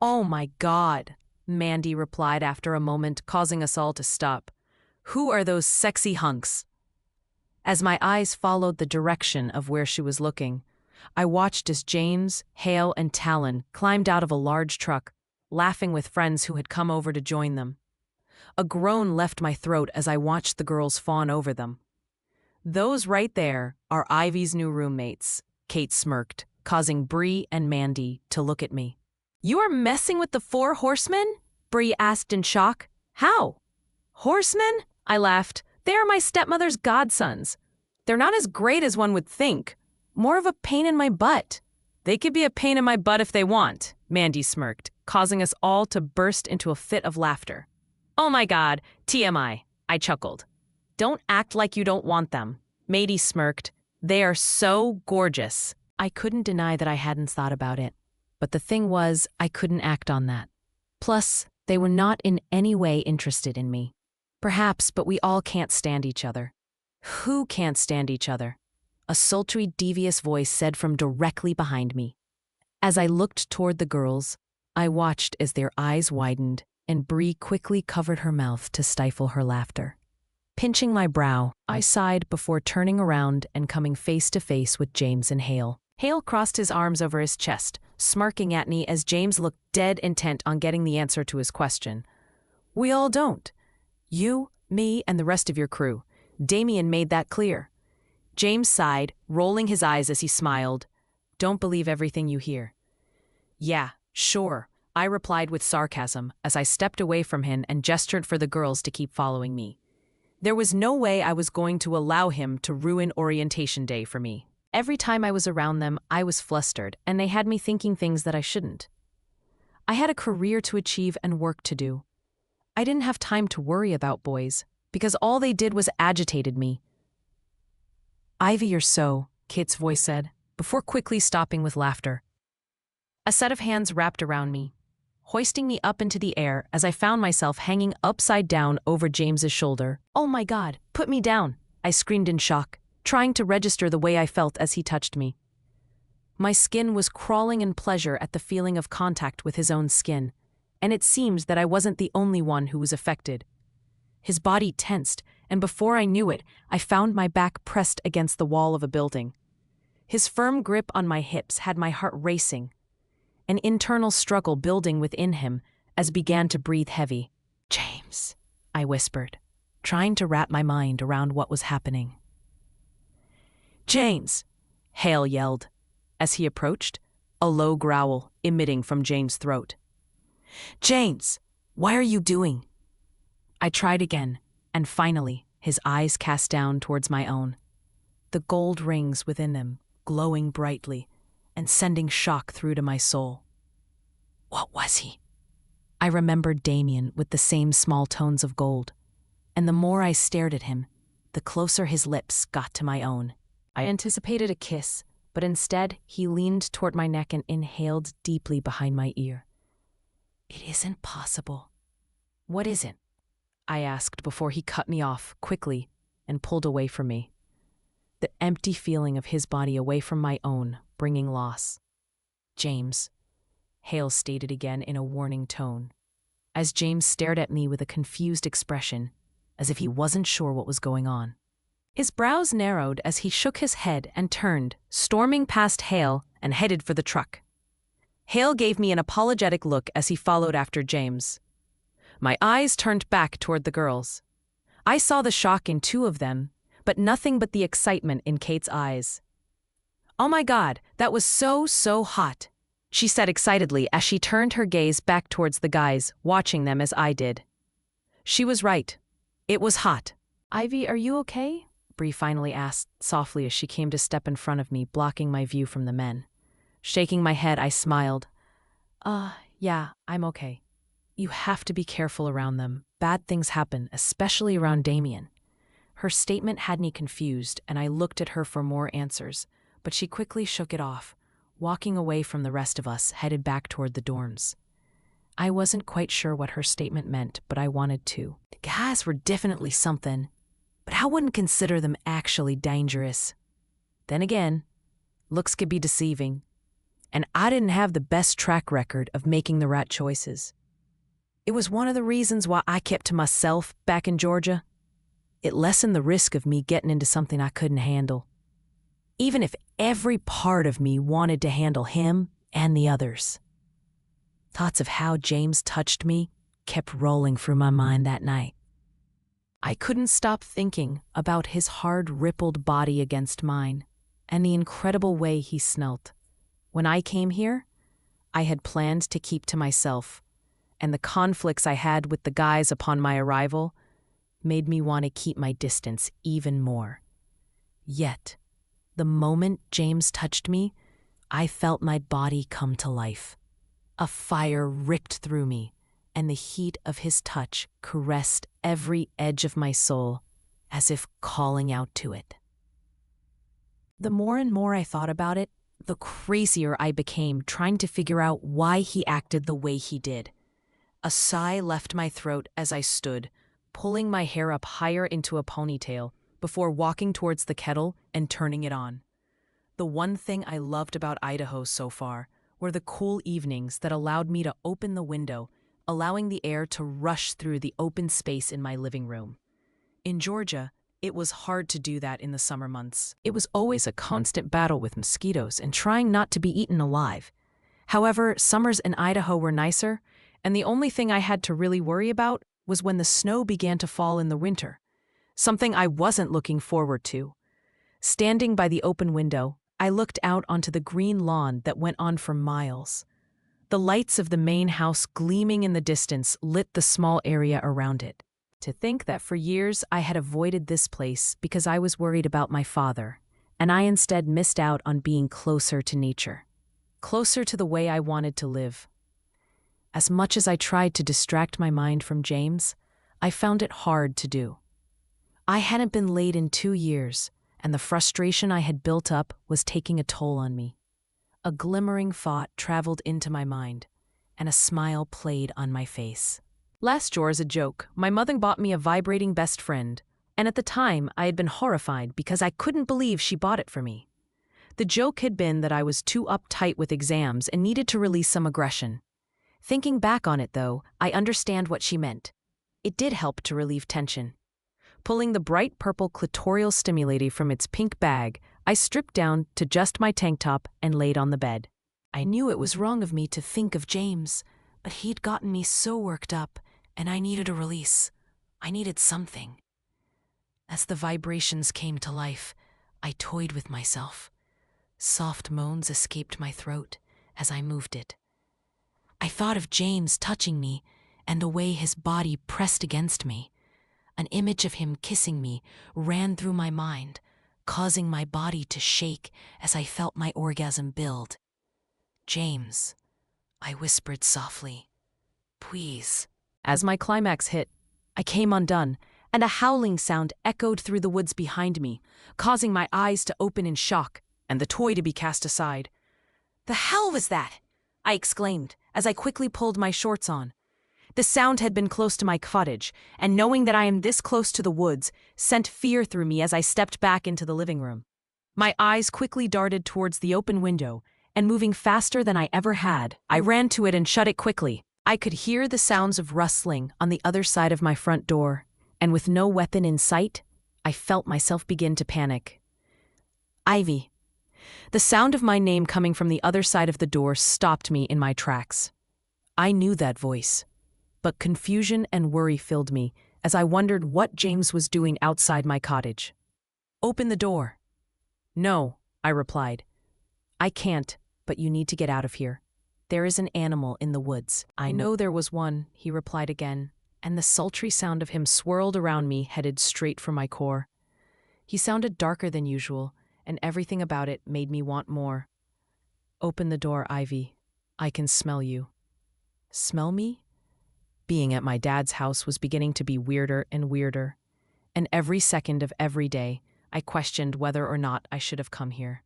Oh my God, Mandy replied after a moment, causing us all to stop. Who are those sexy hunks? As my eyes followed the direction of where she was looking, I watched as James, Hale, and Talon climbed out of a large truck, laughing with friends who had come over to join them. A groan left my throat as I watched the girls fawn over them. Those right there are Ivy's new roommates, Kate smirked, causing Bree and Mandy to look at me. You are messing with the four horsemen? Bree asked in shock. How? Horsemen? I laughed. They are my stepmother's godsons. They're not as great as one would think. More of a pain in my butt. They could be a pain in my butt if they want, Mandy smirked, causing us all to burst into a fit of laughter. Oh my God, TMI, I chuckled. Don't act like you don't want them, Mady smirked. They are so gorgeous. I couldn't deny that I hadn't thought about it. But the thing was, I couldn't act on that. Plus, they were not in any way interested in me. Perhaps, but we all can't stand each other. Who can't stand each other? A sultry, devious voice said from directly behind me. As I looked toward the girls, I watched as their eyes widened and Bree quickly covered her mouth to stifle her laughter. Pinching my brow, I sighed before turning around and coming face to face with James and Hale. Hale crossed his arms over his chest, smirking at me as James looked dead intent on getting the answer to his question. We all don't. You, me, and the rest of your crew. Damian made that clear. James sighed, rolling his eyes as he smiled. Don't believe everything you hear. Yeah, sure, I replied with sarcasm as I stepped away from him and gestured for the girls to keep following me. There was no way I was going to allow him to ruin orientation day for me. Every time I was around them, I was flustered, and they had me thinking things that I shouldn't. I had a career to achieve and work to do. I didn't have time to worry about boys, because all they did was agitated me. Ivy or so, Kit's voice said, before quickly stopping with laughter. A set of hands wrapped around me, hoisting me up into the air as I found myself hanging upside down over James's shoulder. Oh my God, put me down, I screamed in shock, trying to register the way I felt as he touched me. My skin was crawling in pleasure at the feeling of contact with his own skin, and it seemed that I wasn't the only one who was affected. His body tensed, and before I knew it, I found my back pressed against the wall of a building. His firm grip on my hips had my heart racing, an internal struggle building within him as began to breathe heavy. James, I whispered, trying to wrap my mind around what was happening. James, Hale yelled, as he approached, a low growl emitting from James' throat. James, why are you doing? I tried again, and finally, his eyes cast down towards my own, the gold rings within them glowing brightly and sending shock through to my soul. What was he? I remembered Damian with the same small tones of gold, and the more I stared at him, the closer his lips got to my own. I anticipated a kiss, but instead he leaned toward my neck and inhaled deeply behind my ear. It isn't possible. What is it? I asked before he cut me off quickly and pulled away from me. The empty feeling of his body away from my own, bringing loss. James, Hale stated again in a warning tone, as James stared at me with a confused expression, as if he wasn't sure what was going on. His brows narrowed as he shook his head and turned, storming past Hale and headed for the truck. Hale gave me an apologetic look as he followed after James. My eyes turned back toward the girls. I saw the shock in two of them, but nothing but the excitement in Kate's eyes. Oh my God, that was so hot, she said excitedly as she turned her gaze back towards the guys, watching them as I did. She was right. It was hot. Ivy, are you okay? Bree finally asked softly as she came to step in front of me, blocking my view from the men. Shaking my head, I smiled. Yeah, I'm okay. You have to be careful around them. Bad things happen, especially around Damian. Her statement had me confused, and I looked at her for more answers, but she quickly shook it off, walking away from the rest of us, headed back toward the dorms. I wasn't quite sure what her statement meant, but I wanted to. The guys were definitely something, but I wouldn't consider them actually dangerous. Then again, looks could be deceiving. and I didn't have the best track record of making the right choices. It was one of the reasons why I kept to myself back in Georgia. It lessened the risk of me getting into something I couldn't handle, even if every part of me wanted to handle him and the others. Thoughts of how James touched me kept rolling through my mind that night. I couldn't stop thinking about his hard, rippled body against mine and the incredible way he smelt. When I came here, I had planned to keep to myself, and the conflicts I had with the guys upon my arrival made me want to keep my distance even more. Yet, the moment James touched me, I felt my body come to life. A fire ripped through me, and the heat of his touch caressed every edge of my soul, as if calling out to it. The more and more I thought about it, the crazier I became trying to figure out why he acted the way he did. A sigh left my throat as I stood, pulling my hair up higher into a ponytail before walking towards the kettle and turning it on. The one thing I loved about Idaho so far were the cool evenings that allowed me to open the window, allowing the air to rush through the open space in my living room. In Georgia, it was hard to do that in the summer months. It was always a constant battle with mosquitoes and trying not to be eaten alive. However, summers in Idaho were nicer, and the only thing I had to really worry about was when the snow began to fall in the winter, something I wasn't looking forward to. Standing by the open window, I looked out onto the green lawn that went on for miles. The lights of the main house gleaming in the distance lit the small area around it. To think that for years I had avoided this place because I was worried about my father, and I instead missed out on being closer to nature, closer to the way I wanted to live. As much as I tried to distract my mind from James, I found it hard to do. I hadn't been laid in 2 years, and the frustration I had built up was taking a toll on me. A glimmering thought traveled into my mind, and a smile played on my face. Last year, as a joke, my mother bought me a vibrating best friend, and at the time I had been horrified because I couldn't believe she bought it for me. The joke had been that I was too uptight with exams and needed to release some aggression. Thinking back on it, though, I understand what she meant. It did help to relieve tension. Pulling the bright purple clitoral stimulator from its pink bag, I stripped down to just my tank top and laid on the bed. I knew it was wrong of me to think of James, but he'd gotten me so worked up, and I needed a release. I needed something. As the vibrations came to life, I toyed with myself. Soft moans escaped my throat as I moved it. I thought of James touching me and the way his body pressed against me. An image of him kissing me ran through my mind, causing my body to shake as I felt my orgasm build. "James," I whispered softly, "please." As my climax hit, I came undone, and a howling sound echoed through the woods behind me, causing my eyes to open in shock and the toy to be cast aside. "The hell was that?" I exclaimed as I quickly pulled my shorts on. The sound had been close to my cottage, and knowing that I am this close to the woods sent fear through me as I stepped back into the living room. My eyes quickly darted towards the open window, and moving faster than I ever had, I ran to it and shut it quickly. I could hear the sounds of rustling on the other side of my front door, and with no weapon in sight, I felt myself begin to panic. "Ivy." The sound of my name coming from the other side of the door stopped me in my tracks. I knew that voice, but confusion and worry filled me as I wondered what James was doing outside my cottage. "Open the door." "No," I replied. "I can't, but you need to get out of here. There is an animal in the woods." "I know there was one," he replied again, and the sultry sound of him swirled around me, headed straight for my core. He sounded darker than usual, and everything about it made me want more. "Open the door, Ivy. I can smell you." Smell me? Being at my dad's house was beginning to be weirder and weirder, and every second of every day, I questioned whether or not I should have come here.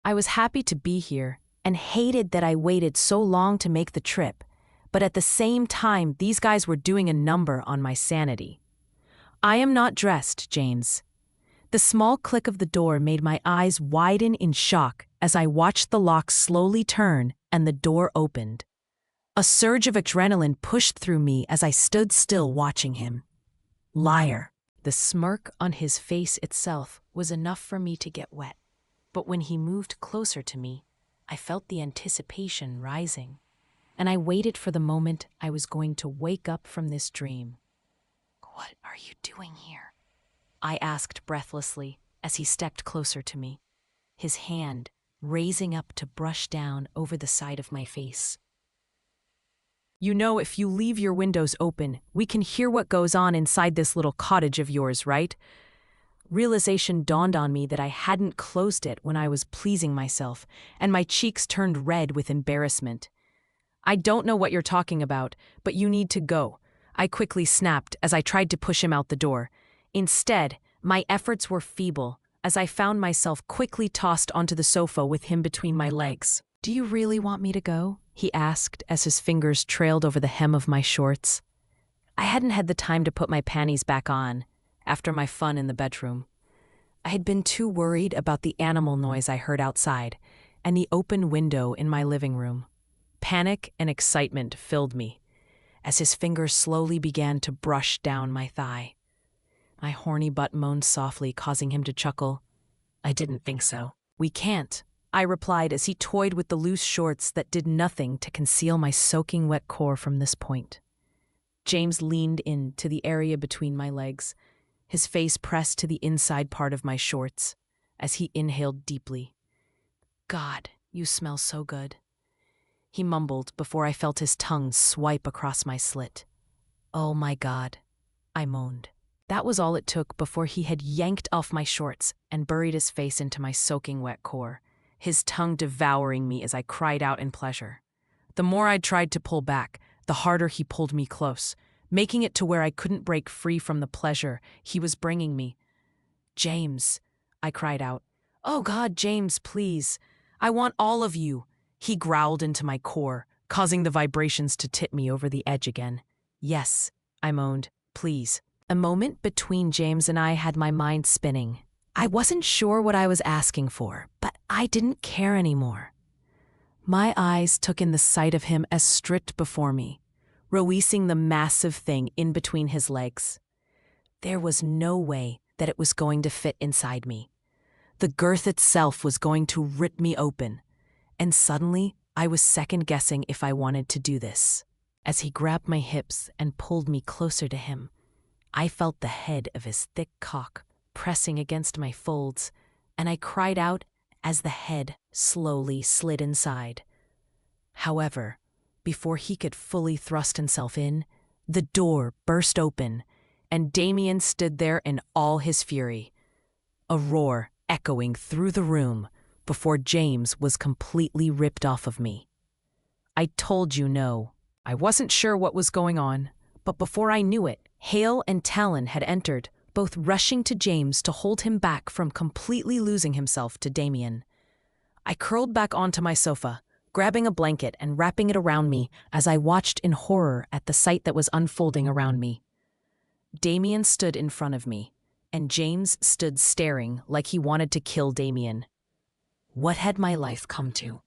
I was happy to be here and hated that I waited so long to make the trip, but at the same time, these guys were doing a number on my sanity. "I am not dressed, James." The small click of the door made my eyes widen in shock as I watched the lock slowly turn and the door opened. A surge of adrenaline pushed through me as I stood still watching him. Liar. The smirk on his face itself was enough for me to get wet. But when he moved closer to me, I felt the anticipation rising, and I waited for the moment I was going to wake up from this dream. "What are you doing here?" I asked breathlessly as he stepped closer to me, his hand raising up to brush down over the side of my face. "You know, if you leave your windows open, we can hear what goes on inside this little cottage of yours, right?" Realization dawned on me that I hadn't closed it when I was pleasing myself, and my cheeks turned red with embarrassment. "I don't know what you're talking about, but you need to go," I quickly snapped as I tried to push him out the door. Instead, my efforts were feeble as I found myself quickly tossed onto the sofa with him between my legs. "Do you really want me to go?" he asked as his fingers trailed over the hem of my shorts. I hadn't had the time to put my panties back on after my fun in the bedroom. I had been too worried about the animal noise I heard outside and the open window in my living room. Panic and excitement filled me as his fingers slowly began to brush down my thigh. My horny butt moaned softly, causing him to chuckle. "I didn't think so." "We can't," I replied as he toyed with the loose shorts that did nothing to conceal my soaking wet core from this point. James leaned in to the area between my legs, his face pressed to the inside part of my shorts, as he inhaled deeply. "God, you smell so good," he mumbled before I felt his tongue swipe across my slit. "Oh my God," I moaned. That was all it took before he had yanked off my shorts and buried his face into my soaking wet core, his tongue devouring me as I cried out in pleasure. The more I tried to pull back, the harder he pulled me close, making it to where I couldn't break free from the pleasure he was bringing me. "James," I cried out. "Oh God, James, please. I want all of you," he growled into my core, causing the vibrations to tip me over the edge again. "Yes," I moaned, "please." A moment between James and I had my mind spinning. I wasn't sure what I was asking for, but I didn't care anymore. My eyes took in the sight of him as stripped before me, releasing the massive thing in between his legs. There was no way that it was going to fit inside me. The girth itself was going to rip me open, and suddenly I was second-guessing if I wanted to do this. As he grabbed my hips and pulled me closer to him, I felt the head of his thick cock pressing against my folds, and I cried out as the head slowly slid inside. However, before he could fully thrust himself in, the door burst open, and Damian stood there in all his fury, a roar echoing through the room before James was completely ripped off of me. I told you no. I wasn't sure what was going on, but before I knew it, Hale and Talon had entered, both rushing to James to hold him back from completely losing himself to Damian. I curled back onto my sofa, grabbing a blanket and wrapping it around me as I watched in horror at the sight that was unfolding around me. Damian stood in front of me, and James stood staring like he wanted to kill Damian. What had my life come to?